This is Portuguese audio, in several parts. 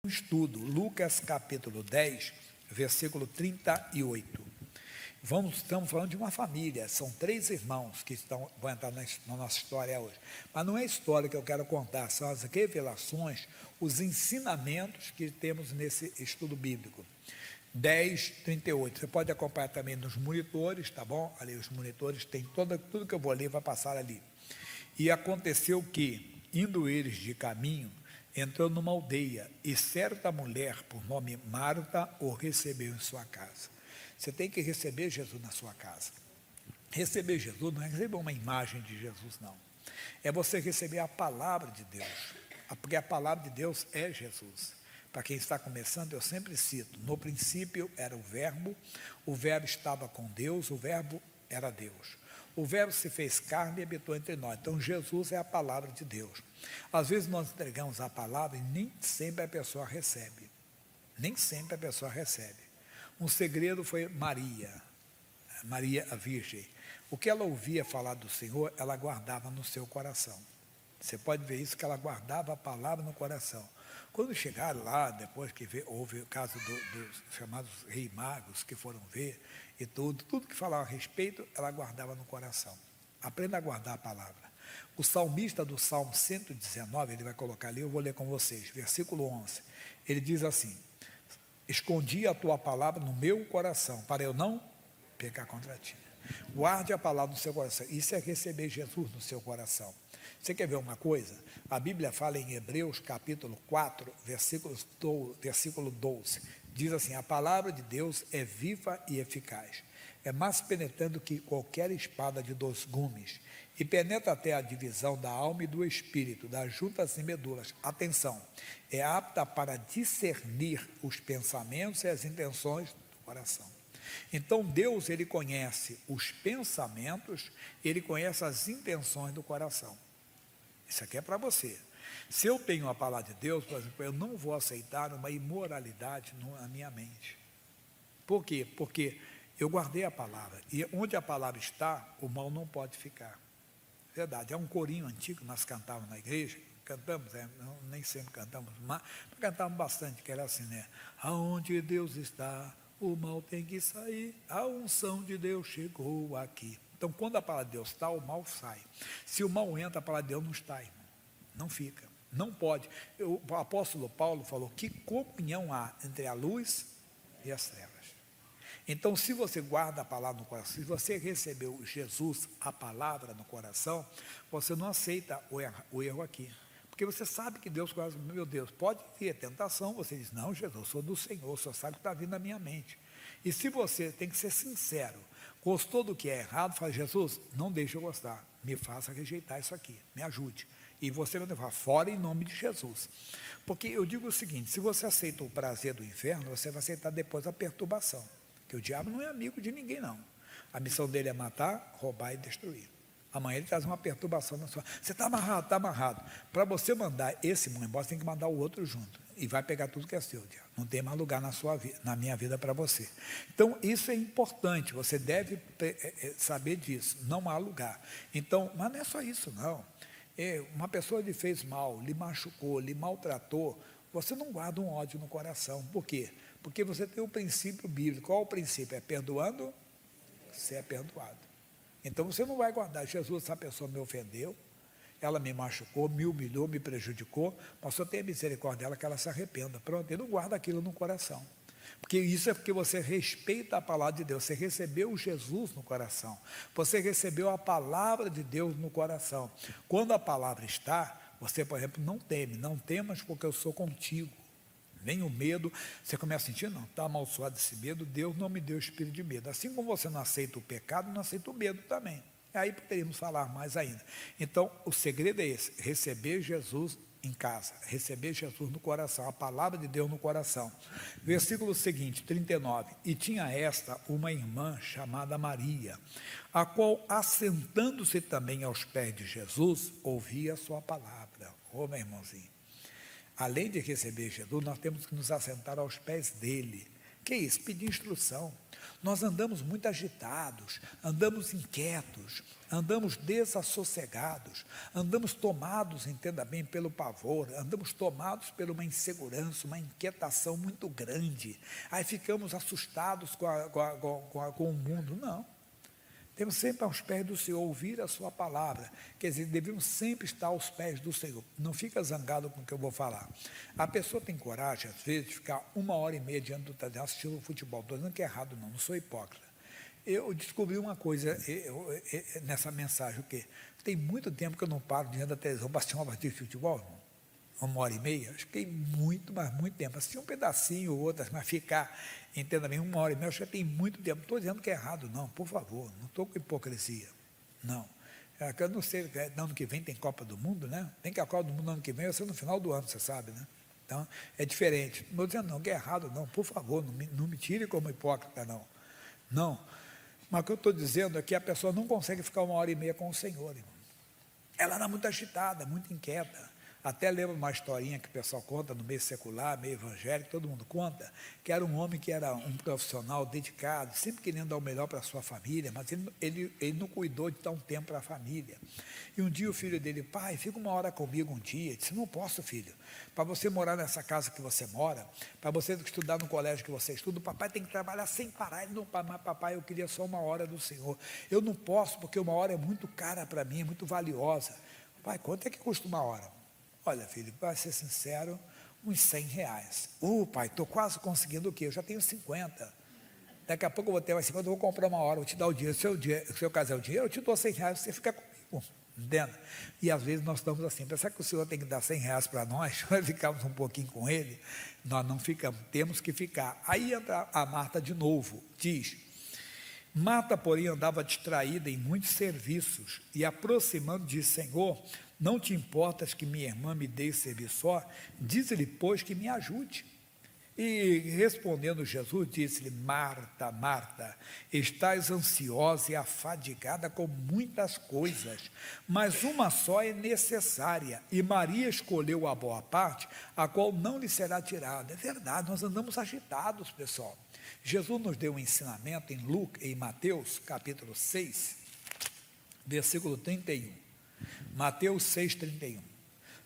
Estudo, Lucas capítulo 10, versículo 38. Estamos falando de uma família, são 3 irmãos que vão entrar na nossa história hoje. Mas não é a história que eu quero contar, são as revelações, os ensinamentos que temos nesse estudo bíblico. 10, 38. Você pode acompanhar também nos monitores, tá bom? Ali os monitores tem tudo que eu vou ler vai passar ali. E aconteceu que, indo eles de caminho, entrou numa aldeia, e certa mulher, por nome Marta, o recebeu em sua casa. Você tem que receber Jesus na sua casa. Receber Jesus não é receber uma imagem de Jesus, não. É você receber a palavra de Deus, porque a palavra de Deus é Jesus. Para quem está começando, eu sempre cito, no princípio era o verbo estava com Deus, o verbo era Deus. O verbo se fez carne e habitou entre nós. Então, Jesus é a palavra de Deus. Às vezes nós entregamos a palavra e nem sempre a pessoa recebe. Nem sempre a pessoa recebe. Um segredo foi Maria a Virgem. O que ela ouvia falar do Senhor, ela guardava no seu coração. Você pode ver isso, que ela guardava a palavra no coração. Quando chegaram lá, depois que houve o caso dos chamados reis magos, que foram ver, e tudo que falava a respeito, ela guardava no coração. Aprenda a guardar a palavra. O salmista do Salmo 119, ele vai colocar ali, eu vou ler com vocês, versículo 11. Ele diz assim: escondi a tua palavra no meu coração, para eu não pecar contra ti. Guarde a palavra no seu coração. Isso é receber Jesus no seu coração. Você quer ver uma coisa? A Bíblia fala em Hebreus capítulo 4, versículo 12. Diz assim: a palavra de Deus é viva e eficaz. É mais penetrante que qualquer espada de 2 gumes. E penetra até a divisão da alma e do espírito, das juntas e medulas. Atenção, é apta para discernir os pensamentos e as intenções do coração. Então Deus, ele conhece os pensamentos, ele conhece as intenções do coração. Isso aqui é para você. Se eu tenho a palavra de Deus, por exemplo, eu não vou aceitar uma imoralidade na minha mente. Por quê? Porque eu guardei a palavra, e onde a palavra está, o mal não pode ficar. Verdade, é um corinho antigo que nós cantávamos na igreja, cantamos, nem sempre cantamos, mas cantávamos bastante, que era assim, né? Aonde Deus está, o mal tem que sair, a unção de Deus chegou aqui. Então, quando a palavra de Deus está, o mal sai. Se o mal entra, a palavra de Deus não está, irmão. Não fica, não pode. O apóstolo Paulo falou: que comunhão há entre a luz e as trevas? Então, se você guarda a palavra no coração, se você recebeu Jesus, a palavra no coração, você não aceita o erro aqui. Porque você sabe que Deus conhece, meu Deus, pode vir a tentação, você diz: não, Jesus, eu sou do Senhor, só sabe o que está vindo na minha mente. E se você tem que ser sincero, gostou do que é errado, fala: Jesus, não deixe eu gostar, me faça rejeitar isso aqui, me ajude. E você vai levar fora em nome de Jesus. Porque eu digo o seguinte: se você aceita o prazer do inferno, você vai aceitar depois a perturbação. Porque o diabo não é amigo de ninguém, não. A missão dele é matar, roubar e destruir. Amanhã ele traz uma perturbação na sua... Você está amarrado, está amarrado. Para você mandar esse irmão embora, você tem que mandar o outro junto. E vai pegar tudo que é seu, diabo. Não tem mais lugar na sua vida, na minha vida para você. Então, isso é importante. Você deve saber disso. Não há lugar. Então, mas não é só isso, não. Uma pessoa lhe fez mal, lhe machucou, lhe maltratou, você não guarda um ódio no coração. Por quê? Porque você tem o princípio bíblico. Qual é o princípio? É perdoando, você é perdoado. Então você não vai guardar: Jesus, essa pessoa me ofendeu, ela me machucou, me humilhou, me prejudicou, mas só tenha misericórdia dela, que ela se arrependa. Pronto, ele não guarda aquilo no coração. Porque isso é porque você respeita a palavra de Deus. Você recebeu Jesus no coração. Você recebeu a palavra de Deus no coração. Quando a palavra está, você, por exemplo, não teme. Não temas, porque eu sou contigo. Vem o medo, você começa a sentir: não, está amaldiçoado esse medo, Deus não me deu espírito de medo. Assim como você não aceita o pecado, não aceita o medo também. Aí poderíamos falar mais ainda. Então, o segredo é esse: receber Jesus em casa, receber Jesus no coração, a palavra de Deus no coração. Versículo seguinte, 39. E tinha esta uma irmã chamada Maria, a qual, assentando-se também aos pés de Jesus, ouvia a sua palavra. Ô, meu irmãozinho, além de receber Jesus, nós temos que nos assentar aos pés dele. Que isso? Pedir instrução. Nós andamos muito agitados, andamos inquietos, andamos desassossegados, andamos tomados, entenda bem, pelo pavor, andamos tomados por uma insegurança, uma inquietação muito grande. Aí ficamos assustados com o mundo. Não. Temos sempre aos pés do Senhor, ouvir a sua palavra. Quer dizer, devemos sempre estar aos pés do Senhor. Não fica zangado com o que eu vou falar. A pessoa tem coragem, às vezes, de ficar 1h30 diante do televisor assistindo futebol. Estou dizendo que é errado, não sou hipócrita. Eu descobri uma coisa nessa mensagem, o quê? Tem muito tempo que eu não paro diante da televisão para assistir uma partida de futebol, irmão. 1h30, acho que tem muito, mas muito tempo. Assisti um pedacinho ou outras, mas ficar, entenda bem, 1h30, acho que tem muito tempo. Não estou dizendo que é errado, não, por favor, não estou com hipocrisia, não. Eu não sei, ano que vem tem Copa do Mundo, né? Tem que a Copa do Mundo ano que vem vai ser no final do ano, você sabe, né? Então, é diferente. Não estou dizendo não, que é errado, não, por favor, não me tire como hipócrita, não. Não. Mas o que eu estou dizendo é que a pessoa não consegue ficar 1h30 com o Senhor, irmão. Ela anda muito agitada, muito inquieta. Até lembro uma historinha que o pessoal conta no meio secular, meio evangélico, todo mundo conta, que era um homem que era um profissional dedicado, sempre querendo dar o melhor para a sua família, mas ele não cuidou de dar um tempo para a família. E um dia o filho dele, pai, fica 1 hora comigo um dia. Ele disse, não posso, filho. Para você morar nessa casa que você mora, para você estudar no colégio que você estuda, o papai tem que trabalhar sem parar. Ele não, mas papai, eu queria só 1 hora do Senhor. Eu não posso, porque 1 hora é muito cara para mim, é muito valiosa. Pai, quanto é que custa 1 hora? Olha, filho, para ser sincero, uns R$100. Pai, estou quase conseguindo o quê? Eu já tenho 50. Daqui a pouco eu vou ter mais 50, eu vou comprar 1 hora, vou te dar o dinheiro. Se eu casar o dinheiro, eu te dou R$100, você fica comigo. Entende? E às vezes nós estamos assim, pensar que o Senhor tem que dar R$100 para nós, nós ficamos um pouquinho com Ele, nós não ficamos, temos que ficar. Aí entra a Marta de novo, diz, Marta, porém, andava distraída em muitos serviços, e aproximando disse, Senhor, não te importas que minha irmã me dê serviço só? Diz-lhe, pois, que me ajude. E respondendo Jesus, disse-lhe, Marta, Marta, estás ansiosa e afadigada com muitas coisas, mas uma só é necessária, e Maria escolheu a boa parte, a qual não lhe será tirada. É verdade, nós andamos agitados, pessoal. Jesus nos deu um ensinamento em Mateus, capítulo 6, versículo 31. Mateus 6,31.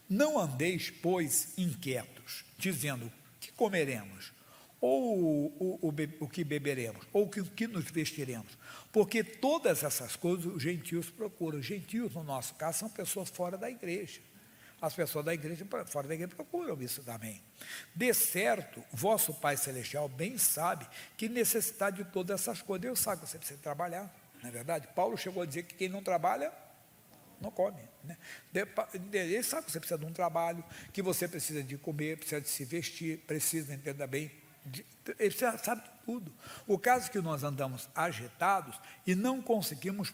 Não andeis, pois, inquietos, dizendo, que comeremos? Ou o que beberemos? Ou o que nos vestiremos? Porque todas essas coisas os gentios procuram. Os gentios, no nosso caso, são pessoas fora da igreja. As pessoas da igreja, fora da igreja, procuram isso também. De certo, vosso Pai Celestial bem sabe que necessidade de todas essas coisas. Deus sabe que você precisa trabalhar, não é verdade? Paulo chegou a dizer que quem não trabalha, não come, né? Ele sabe que você precisa de um trabalho, que você precisa de comer, precisa de se vestir, precisa, entenda bem, ele sabe de tudo. O caso é que nós andamos agitados e não conseguimos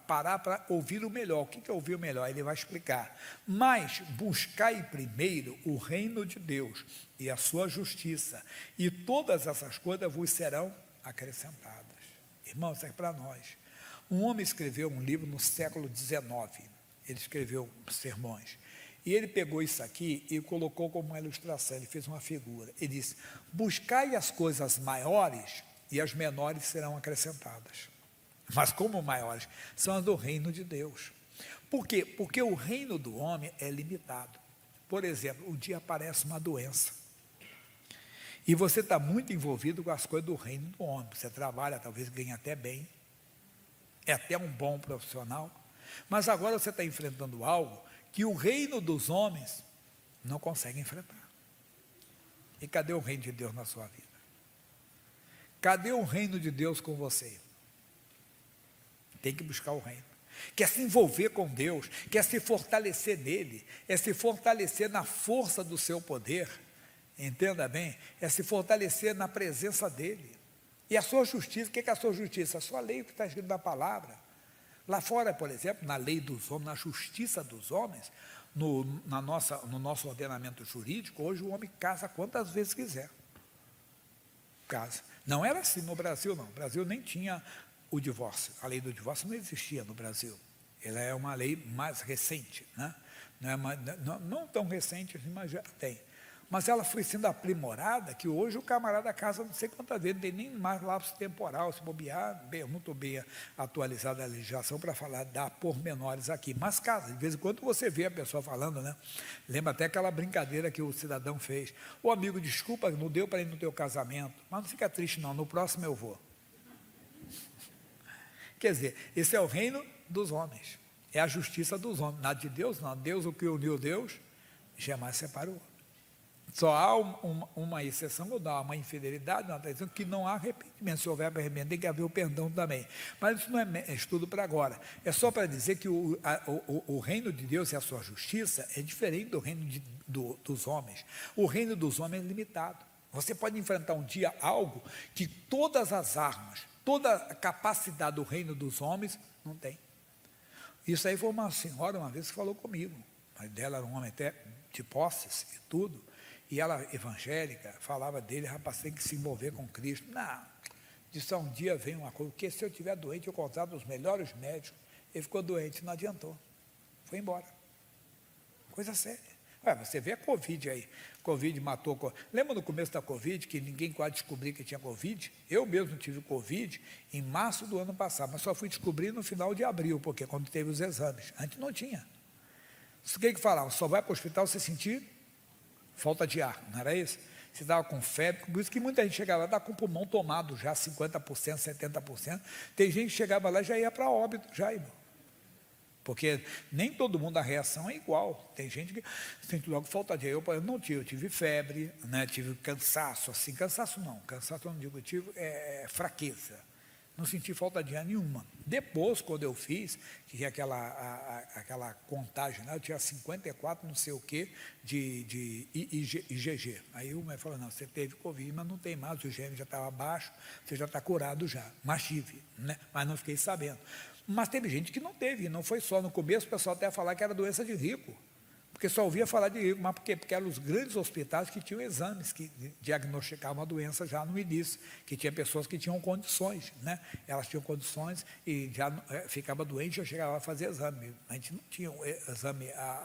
parar para ouvir o melhor. O que é ouvir o melhor? Ele vai explicar. Mas buscai primeiro o reino de Deus e a sua justiça, e todas essas coisas vos serão acrescentadas. Irmãos, isso é para nós. Um homem escreveu um livro no século XIX, ele escreveu sermões, e ele pegou isso aqui e colocou como uma ilustração, ele fez uma figura, ele disse, buscai as coisas maiores e as menores serão acrescentadas. Mas como maiores? São as do reino de Deus. Por quê? Porque o reino do homem é limitado. Por exemplo, um dia aparece uma doença, e você está muito envolvido com as coisas do reino do homem, você trabalha, talvez ganhe até bem, é até um bom profissional, mas agora você está enfrentando algo que o reino dos homens não consegue enfrentar. E cadê o reino de Deus na sua vida? Cadê o reino de Deus com você? Tem que buscar o reino. Quer se envolver com Deus, quer se fortalecer nele, é se fortalecer na força do seu poder, entenda bem, é se fortalecer na presença dele. E a sua justiça, o que é a sua justiça? A sua lei, o que está escrito na palavra. Lá fora, por exemplo, na lei dos homens, na justiça dos homens, no nosso ordenamento jurídico, hoje o homem casa quantas vezes quiser. Casa. Não era assim no Brasil, não. O Brasil nem tinha o divórcio. A lei do divórcio não existia no Brasil. Ela é uma lei mais recente, né? Não tão recente, mas já tem. Mas ela foi sendo aprimorada, que hoje o camarada casa não sei quantas vezes, não tem nem mais lapso temporal, se bobear, muito bem atualizada a legislação para falar, dar pormenores aqui. Mas casa, de vez em quando você vê a pessoa falando, né? Lembra até aquela brincadeira que o cidadão fez. Ô amigo, desculpa, não deu para ir no teu casamento, mas não fica triste não, no próximo eu vou. Quer dizer, esse é o reino dos homens, é a justiça dos homens, nada de Deus não. Deus, o que uniu Deus, jamais separou. Só há uma exceção, ou não, há uma infidelidade, uma traição, que não há arrependimento. Se houver arrependimento, tem que haver o perdão também. Mas isso não é estudo para agora. É só para dizer que o reino de Deus e a sua justiça é diferente do reino dos homens. O reino dos homens é limitado. Você pode enfrentar um dia algo que todas as armas, toda a capacidade do reino dos homens não tem. Isso aí foi uma senhora uma vez que falou comigo. O pai dela era um homem até de posses e tudo. E ela, evangélica, falava dele, rapaz, tem que se envolver com Cristo. Não, disse, um dia vem uma coisa, porque se eu estiver doente, eu contrato os melhores médicos. Ele ficou doente, não adiantou. Foi embora. Coisa séria. Ué, você vê a Covid aí. Covid matou. Lembra no começo da Covid, que ninguém quase descobriu que tinha Covid? Eu mesmo tive Covid em março do ano passado, mas só fui descobrir no final de abril, porque quando teve os exames. Antes não tinha. O que falava? Só vai para o hospital se sentir falta de ar, não era isso? Você estava com febre, por isso que muita gente chegava lá, estava com o pulmão tomado já, 50%, 70%. Tem gente que chegava lá e já ia para óbito, já, irmão. Porque nem todo mundo, a reação é igual. Tem gente que sente logo falta de ar. Eu não tive, eu tive febre, né, tive cansaço, assim, cansaço eu não digo, eu tive fraqueza. Não senti falta de ar nenhuma. Depois, quando eu fiz, que tinha aquela contagem, né, eu tinha 54, não sei o quê, de IgG. Aí o médico falou, não, você teve Covid, mas não tem mais, o IgM já estava baixo, você já está curado já. Mas tive, né, mas não fiquei sabendo. Mas teve gente que não teve, não foi só. No começo o pessoal até falava que era doença de rico, porque só ouvia falar de rico, mas por quê? Porque eram os grandes hospitais que tinham exames, que diagnosticavam a doença já no início, que tinha pessoas que tinham condições, né? Elas tinham condições e já ficava doente, já chegava a fazer exame. A gente não tinha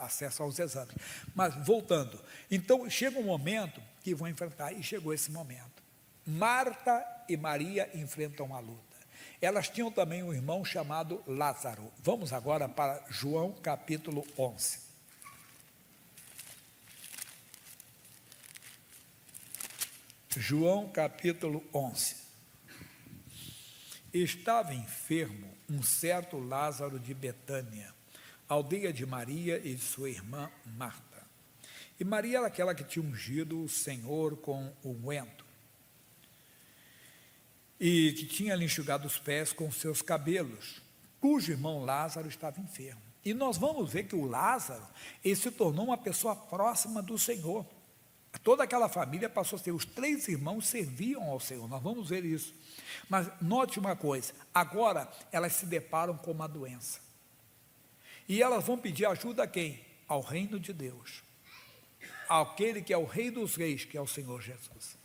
acesso aos exames. Mas, voltando, então chega um momento que vão enfrentar, e chegou esse momento. Marta e Maria enfrentam a luta. Elas tinham também um irmão chamado Lázaro. Vamos agora para João capítulo 11. João capítulo 11. Estava enfermo um certo Lázaro de Betânia, aldeia de Maria e de sua irmã Marta. E Maria era aquela que tinha ungido o Senhor com unguento, e que tinha lhe enxugado os pés com seus cabelos, cujo irmão Lázaro estava enfermo. E nós vamos ver que o Lázaro, ele se tornou uma pessoa próxima do Senhor. Toda aquela família passou a ser, os 3 irmãos serviam ao Senhor, nós vamos ver isso. Mas note uma coisa, agora elas se deparam com uma doença. E elas vão pedir ajuda a quem? Ao reino de Deus. Aquele que é o Rei dos Reis, que é o Senhor Jesus.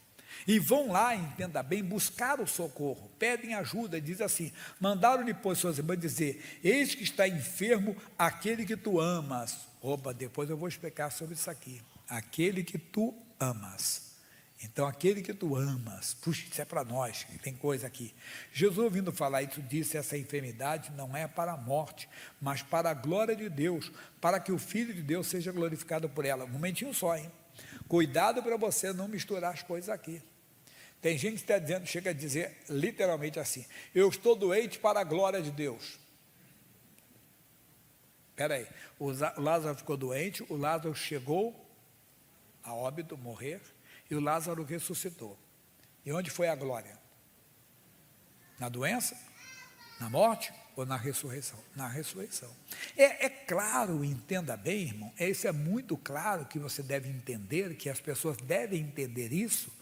E vão lá, entenda bem, buscar o socorro, pedem ajuda, diz assim, mandaram-lhe, pois, suas irmãs dizer, eis que está enfermo aquele que tu amas. Opa, depois eu vou explicar sobre isso aqui. Aquele que tu amas. Então, aquele que tu amas, puxa, isso é para nós, tem coisa aqui. Jesus, ouvindo falar isso, disse, essa enfermidade não é para a morte, mas para a glória de Deus, para que o Filho de Deus seja glorificado por ela. Um momentinho só, hein? Cuidado para você não misturar as coisas aqui. Tem gente que está dizendo, chega a dizer literalmente assim, eu estou doente para a glória de Deus. Espera aí, o Lázaro ficou doente, o Lázaro chegou a óbito, morrer, e o Lázaro ressuscitou. E onde foi a glória? Na doença? Na morte? Ou na ressurreição? Na ressurreição. É claro, entenda bem, irmão, isso é muito claro que você deve entender, que as pessoas devem entender isso,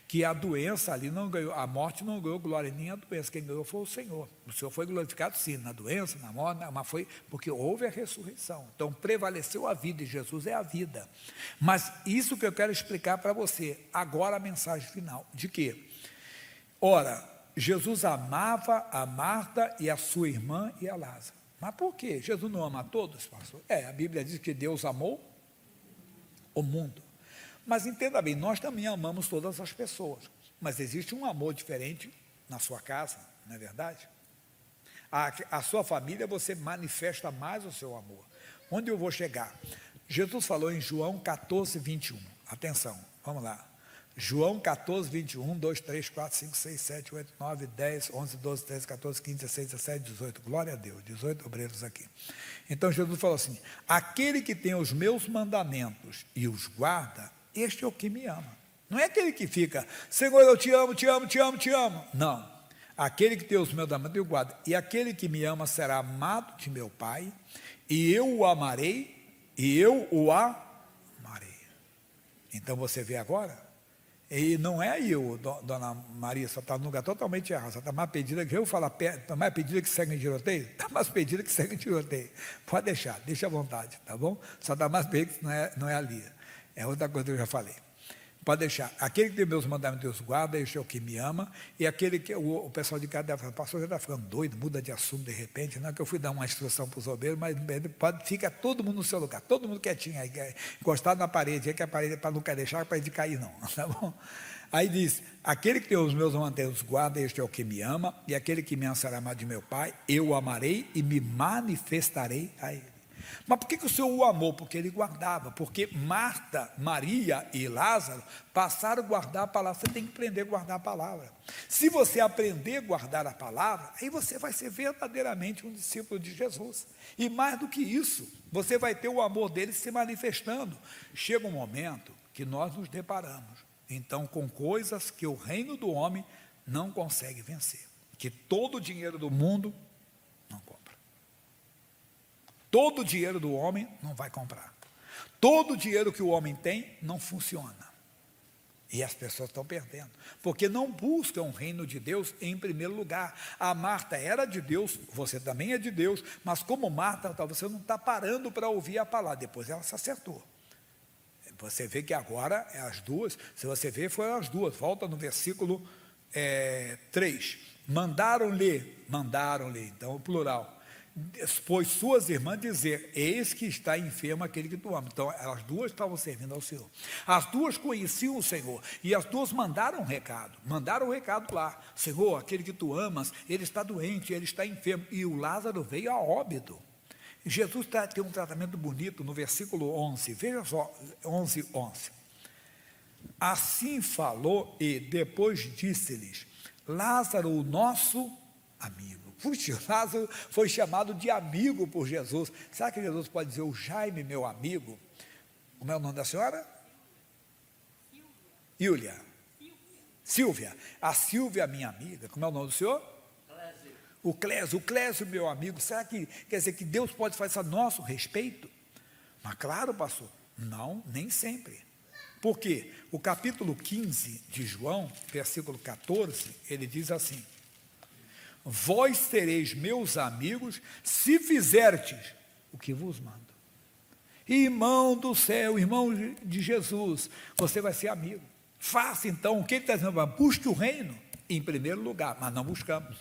que a doença ali não ganhou, a morte não ganhou glória, nem a doença, quem ganhou foi o Senhor. O Senhor foi glorificado sim, na doença, na morte, mas foi porque houve a ressurreição. Então prevaleceu a vida, e Jesus é a vida. Mas isso que eu quero explicar para você, agora a mensagem final, de quê? Ora, Jesus amava a Marta e a sua irmã e a Lázaro. Mas por quê? Jesus não ama a todos, pastor? A Bíblia diz que Deus amou o mundo. Mas entenda bem, nós também amamos todas as pessoas, mas existe um amor diferente na sua casa, não é verdade? A sua família, você manifesta mais o seu amor. Onde eu vou chegar? Jesus falou em João 14, 21. Atenção, vamos lá. João 14, 21, 2, 3, 4, 5, 6, 7, 8, 9, 10, 11, 12, 13, 14, 15, 16, 17, 18. Glória a Deus, 18 obreiros aqui. Então Jesus falou assim: aquele que tem os meus mandamentos e os guarda, este é o que me ama. Não é aquele que fica, Senhor, eu te amo, te amo, te amo, te amo. Não. Aquele que tem os meus mandamentos e o guarda. E aquele que me ama será amado de meu Pai, e eu o amarei, e eu o amarei. Então você vê agora? E não é aí, dona Maria, só está no lugar totalmente errado. Só está mais pedida que eu falar, está mais pedida que segue em tiroteio? Está mais pedida que segue em tiroteio. Pode deixar, deixa à vontade, tá bom? Só está mais pedida que não é ali. É outra coisa que eu já falei. Pode deixar. Aquele que tem meus mandamentos, Deus guarda, este é o que me ama. E aquele que o pessoal de casa deve falar, pastor, já está ficando doido, muda de assunto de repente. Não é que eu fui dar uma instrução para os obreiros, mas fica todo mundo no seu lugar, todo mundo quietinho aí, encostado na parede, é que a parede é para não deixar a parede cair, não, tá bom? Aí diz: aquele que tem os meus mandamentos guarda, este é o que me ama, e aquele que me ama será amado de meu Pai, eu o amarei e me manifestarei a ele. Mas por que o Senhor o amou? Porque ele guardava, porque Marta, Maria e Lázaro passaram a guardar a palavra. Você tem que aprender a guardar a palavra. Se você aprender a guardar a palavra, aí você vai ser verdadeiramente um discípulo de Jesus. E mais do que isso, você vai ter o amor dele se manifestando. Chega um momento que nós nos deparamos, então, com coisas que o reino do homem não consegue vencer, que todo o dinheiro do mundo não compra. Todo o dinheiro do homem não vai comprar. Todo o dinheiro que o homem tem não funciona. E as pessoas estão perdendo, porque não buscam o reino de Deus em primeiro lugar. A Marta era de Deus, você também é de Deus, mas como Marta, você não está parando para ouvir a palavra. Depois ela se acertou. Você vê que agora é as duas, se você ver, foram as duas. Volta no versículo 3. Mandaram-lhe, então o plural, pois suas irmãs dizer, eis que está enfermo aquele que tu ama. Então as duas estavam servindo ao Senhor, as duas conheciam o Senhor, e as duas mandaram um recado lá: Senhor, aquele que tu amas, ele está doente, ele está enfermo. E o Lázaro veio a óbito. Jesus tem um tratamento bonito no versículo 11, veja só, 11. Assim falou e depois disse-lhes: Lázaro, o nosso amigo. Puxa, Lázaro foi chamado de amigo por Jesus. Será que Jesus pode dizer: o Jaime, meu amigo? Como é o nome da senhora? Silvia. A Silvia, minha amiga. Como é o nome do senhor? O Clésio, meu amigo. Será que quer dizer que Deus pode fazer isso a nosso respeito? Mas claro, pastor, não, nem sempre. Por quê? O capítulo 15 de João, versículo 14, ele diz assim: vós sereis meus amigos se fizerdes o que vos mando. Irmão do céu, irmão de Jesus, você vai ser amigo. Faça então o que ele está dizendo: busque o reino em primeiro lugar, mas não buscamos.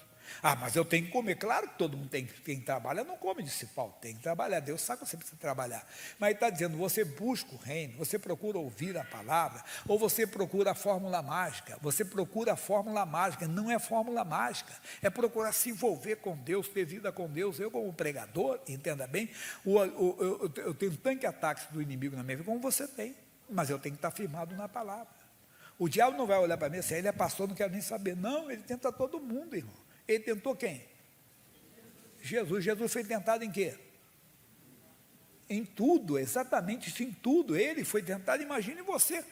Mas eu tenho que comer. Claro que todo mundo tem que trabalhar, não come de Paulo, tem que trabalhar. Deus sabe que você precisa trabalhar. Mas ele está dizendo: você busca o reino, você procura ouvir a palavra, ou você procura a fórmula mágica. Você procura a fórmula mágica, não é fórmula mágica, é procurar se envolver com Deus, ter vida com Deus. Eu, como pregador, entenda bem, eu tenho tanto ataques do inimigo na minha vida como você tem, mas eu tenho que estar firmado na palavra. O diabo não vai olhar para mim assim: ele é pastor, não quero nem saber. Não, ele tenta todo mundo, irmão. Ele tentou quem? Jesus. Jesus foi tentado em quê? Em tudo, exatamente isso, em tudo. Ele foi tentado. Imagine você,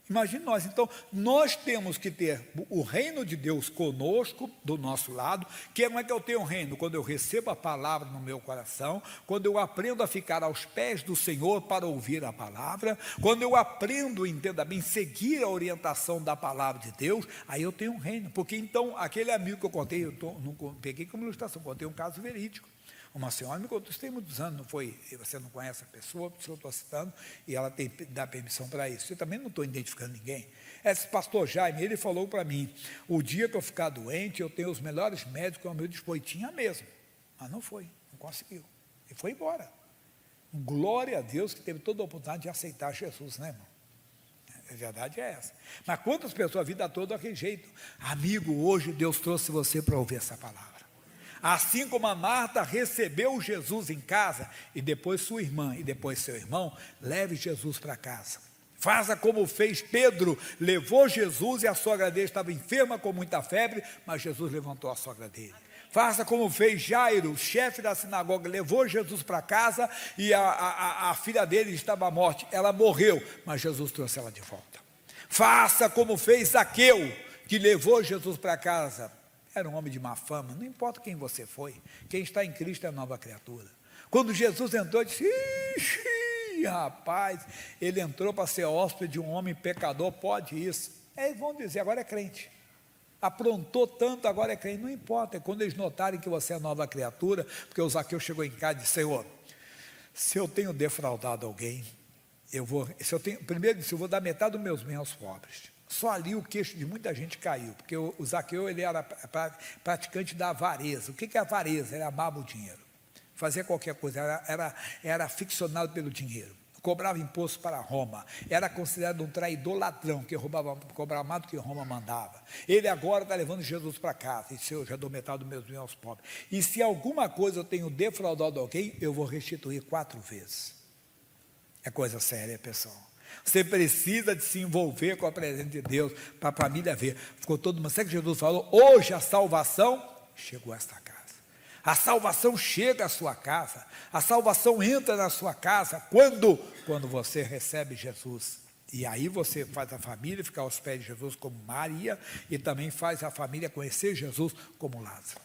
imagine nós. Então, nós temos que ter o reino de Deus conosco, do nosso lado. Como é que eu tenho o reino? Quando eu recebo a palavra no meu coração, quando eu aprendo a ficar aos pés do Senhor para ouvir a palavra, quando eu aprendo, entenda bem, seguir a orientação da palavra de Deus, aí eu tenho um reino. Porque então, aquele amigo que eu contei, não peguei como ilustração, contei um caso verídico. Uma senhora me contou, isso tem muitos anos, não foi? Você não conhece a pessoa, por isso eu estou citando, e ela dá permissão para isso. Eu também não estou identificando ninguém. Esse pastor Jaime, ele falou para mim: o dia que eu ficar doente, eu tenho os melhores médicos ao meu dispor. E tinha mesmo, mas não foi, não conseguiu. E foi embora. Glória a Deus que teve toda a oportunidade de aceitar Jesus, né, irmão? A verdade é essa. Mas quantas pessoas a vida toda daquele jeito? Amigo, hoje Deus trouxe você para ouvir essa palavra. Assim como a Marta recebeu Jesus em casa, e depois sua irmã, e depois seu irmão, leve Jesus para casa. Faça como fez Pedro, levou Jesus e a sogra dele estava enferma com muita febre, mas Jesus levantou a sogra dele. Faça como fez Jairo, chefe da sinagoga, levou Jesus para casa e a filha dele estava à morte. Ela morreu, mas Jesus trouxe ela de volta. Faça como fez Zaqueu, que levou Jesus para casa. Era um homem de má fama, não importa quem você foi, quem está em Cristo é nova criatura. Quando Jesus entrou, disse: ixi, rapaz, ele entrou para ser hóspede de um homem pecador, pode isso. Eles vão dizer, agora é crente. Aprontou tanto, agora é crente. Não importa, é quando eles notarem que você é nova criatura, porque o Zaqueu chegou em casa e disse: Senhor, se eu tenho defraudado alguém, primeiro disse, eu vou dar metade dos meus bens aos pobres. Só ali o queixo de muita gente caiu, porque o Zaqueu ele era praticante da avareza. O que é avareza? Ele amava o dinheiro, fazia qualquer coisa, era aficionado pelo dinheiro, cobrava imposto para Roma, era considerado um traidor ladrão, que cobrava mais do que Roma mandava. Ele agora está levando Jesus para casa, e disse: eu já dou metade dos meus bens aos pobres, e se alguma coisa eu tenho defraudado alguém, eu vou restituir 4 vezes. É coisa séria, pessoal. Você precisa de se envolver com a presença de Deus para a família ver. Ficou todo mundo. Sabe que Jesus falou? Hoje a salvação chegou a esta casa. A salvação chega à sua casa. A salvação entra na sua casa. Quando? Quando você recebe Jesus. E aí você faz a família ficar aos pés de Jesus como Maria, e também faz a família conhecer Jesus como Lázaro.